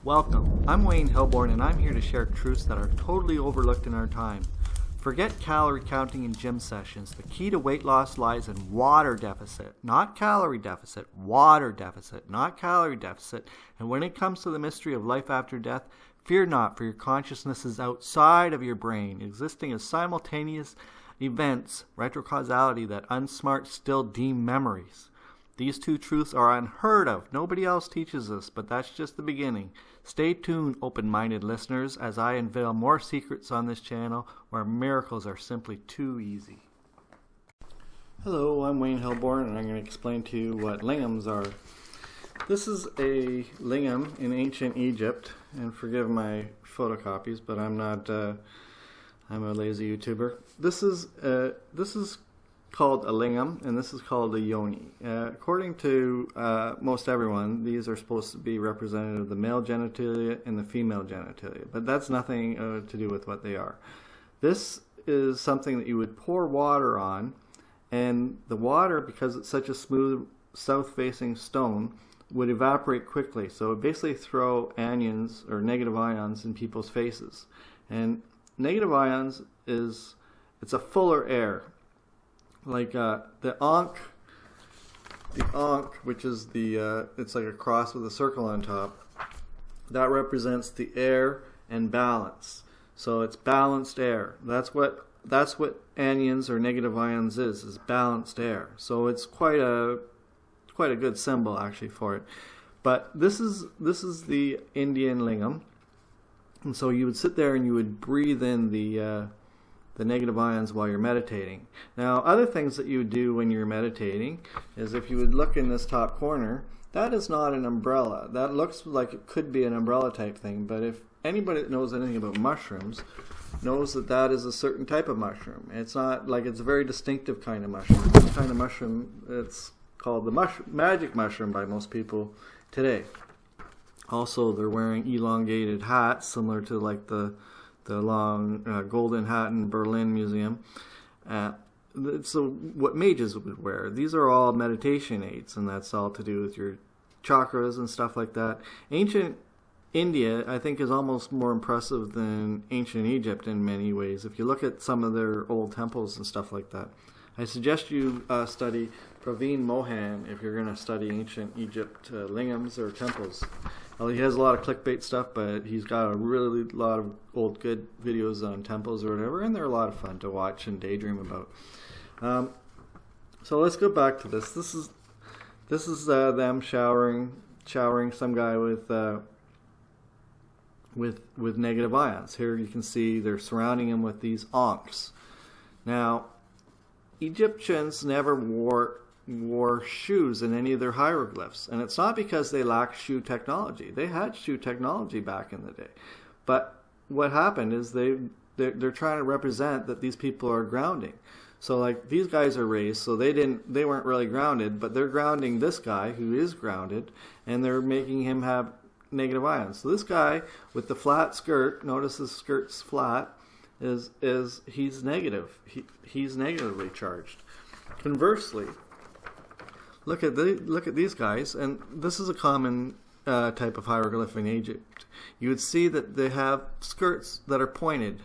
Welcome, I'm Wayne Hilborn and I'm here to share truths that are totally overlooked in our time. Forget calorie counting in gym sessions. The key to weight loss lies in water deficit, not calorie deficit, water deficit, not calorie deficit. And when it comes to the mystery of life after death, fear not, for your consciousness is outside of your brain, existing as simultaneous events, retrocausality that unsmart still deem memories. These two truths are unheard of. Nobody else teaches this, but that's just the beginning. Stay tuned, open-minded listeners, as I unveil more secrets on this channel where miracles are simply too easy. Hello, I'm Wayne Hilborn, and I'm going to explain to you what lingams are. This is a lingam in ancient Egypt, and forgive my photocopies, but I'm not. I'm a lazy YouTuber. This is called a lingam, and this is called a yoni. According to most everyone, these are supposed to be representative of the male genitalia and the female genitalia, but that's nothing to do with what they are. This is something that you would pour water on, and the water, because it's such a smooth south-facing stone, would evaporate quickly. So it would basically throw anions or negative ions in people's faces. And negative ions it's a fuller air. Like the ankh, which is it's like a cross with a circle on top, that represents the air and balance. So it's balanced air. That's what anions or negative ions is balanced air. So it's quite a good symbol actually for it. But this is the Indian lingam, and so you would sit there and you would breathe in the negative ions while you're meditating. Now, other things that you would do when you're meditating is, if you would look in this top corner, that is not an umbrella. That looks like it could be an umbrella type thing, but if anybody that knows anything about mushrooms knows that that is a certain type of mushroom. It's not like, it's a very distinctive kind of mushroom. This kind of mushroom, it's called the magic mushroom by most people today. Also, they're wearing elongated hats similar to like the long golden hat in Berlin Museum. So what mages would wear. These are all meditation aids, and that's all to do with your chakras and stuff like that. Ancient India, I think, is almost more impressive than ancient Egypt in many ways. If you look at some of their old temples and stuff like that. I suggest you study Praveen Mohan if you're going to study ancient Egypt lingams or temples. Well, he has a lot of clickbait stuff, but he's got a really lot of old good videos on temples or whatever, and they're a lot of fun to watch and daydream about. So let's go back to this. This is them showering some guy with negative ions. Here you can see they're surrounding him with these ankhs. Now, Egyptians never wore shoes in any of their hieroglyphs, and it's not because they lacked shoe technology. They had shoe technology back in the day, but what happened is they're trying to represent that these people are grounding. So like, these guys are raised, so they weren't really grounded, but they're grounding this guy who is grounded, and they're making him have negative ions. So this guy with the flat skirt, notice his skirt's flat, he's negative. He's negatively charged. Conversely, look at these guys, and this is a common type of hieroglyph in Egypt. You would see that they have skirts that are pointed.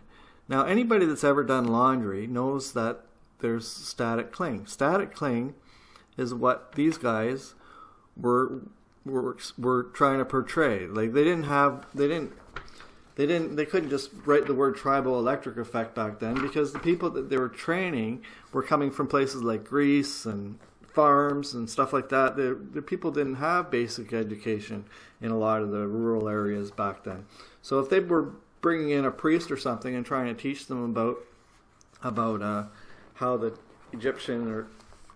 Now, anybody that's ever done laundry knows that there's static cling. Static cling is what these guys were trying to portray. Like, they couldn't just write the word triboelectric effect back then, because the people that they were training were coming from places like Greece and farms and stuff like that. The people didn't have basic education in a lot of the rural areas back then. So if they were bringing in a priest or something and trying to teach them about how the Egyptian or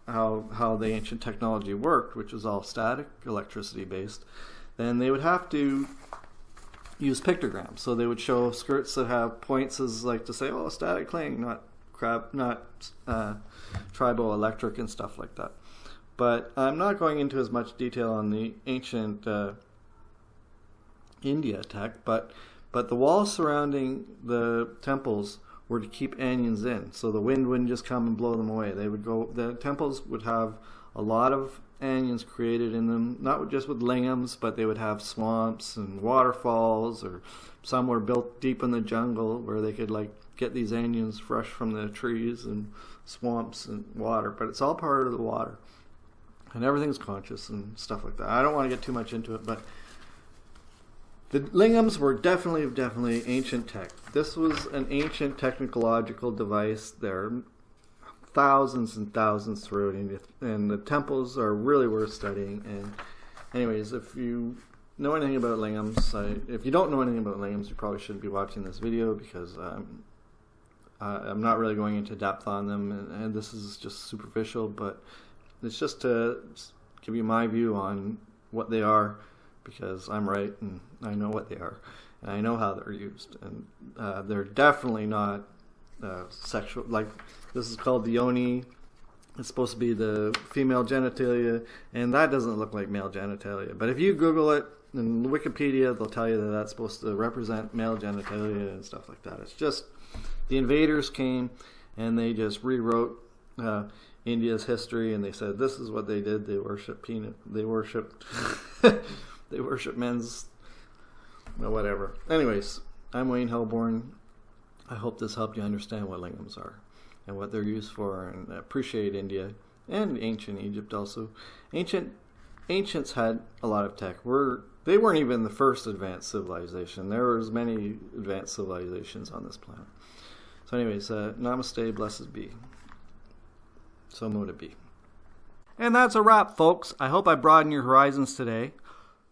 how the ancient technology worked, which was all static electricity based, then they would have to use pictograms. So they would show skirts that have points as like to say, oh, static cling, not triboelectric and stuff like that. But I'm not going into as much detail on the ancient India tech, but the walls surrounding the temples were to keep anions in, so the wind wouldn't just come and blow them away. The temples would have a lot of anions created in them, not just with lingams, but they would have swamps and waterfalls, or some were built deep in the jungle where they could like get these anions fresh from the trees and swamps and water. But it's all part of the water, and everything's conscious and stuff like that. I don't want to get too much into it, but the lingams were definitely ancient tech. This was an ancient technological device. There are thousands and thousands throughout India, and the temples are really worth studying. And anyways, if you know anything about lingams, if you don't know anything about lingams, you probably shouldn't be watching this video, because I'm not really going into depth on them, and this is just superficial, but it's just to give you my view on what they are, because I'm right and I know what they are and I know how they're used, and they're definitely not sexual. Like, this is called the yoni. It's supposed to be the female genitalia, and that doesn't look like male genitalia. But if you Google it in Wikipedia, they'll tell you that that's supposed to represent male genitalia and stuff like that. It's just the invaders came and they just rewrote India's history, and they said this is what they did. They worshipped peanut. They worshipped. They worship men's. Well, whatever. Anyways, I'm Wayne Hilborn. I hope this helped you understand what lingams are and what they're used for, and I appreciate India and ancient Egypt also. Ancients had a lot of tech. They weren't even the first advanced civilization. There was many advanced civilizations on this planet. So anyways, namaste, blessed be. So mote it be. And that's a wrap, folks. I hope I broadened your horizons today.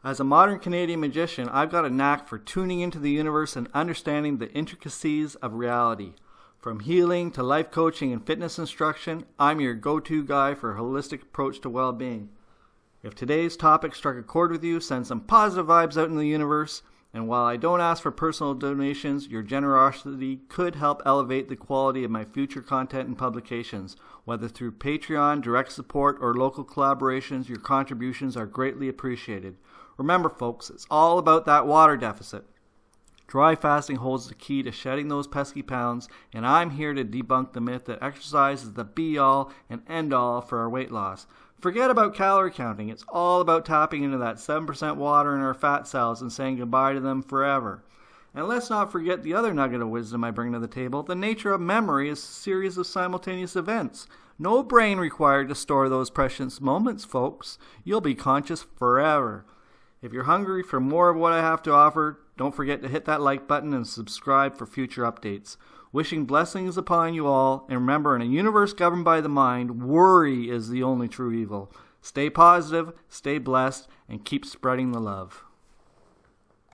As a modern Canadian magician, I've got a knack for tuning into the universe and understanding the intricacies of reality. From healing to life coaching and fitness instruction, I'm your go-to guy for a holistic approach to well-being. If today's topic struck a chord with you, send some positive vibes out in the universe. And while I don't ask for personal donations, your generosity could help elevate the quality of my future content and publications. Whether through Patreon, direct support, or local collaborations, your contributions are greatly appreciated. Remember, folks, it's all about that water deficit. Dry fasting holds the key to shedding those pesky pounds, and I'm here to debunk the myth that exercise is the be-all and end-all for our weight loss. Forget about calorie counting. It's all about tapping into that 7% water in our fat cells and saying goodbye to them forever. And let's not forget the other nugget of wisdom I bring to the table. The nature of memory is a series of simultaneous events. No brain required to store those precious moments, folks. You'll be conscious forever. If you're hungry for more of what I have to offer, don't forget to hit that like button and subscribe for future updates. Wishing blessings upon you all, and remember, in a universe governed by the mind, worry is the only true evil. Stay positive, stay blessed, and keep spreading the love.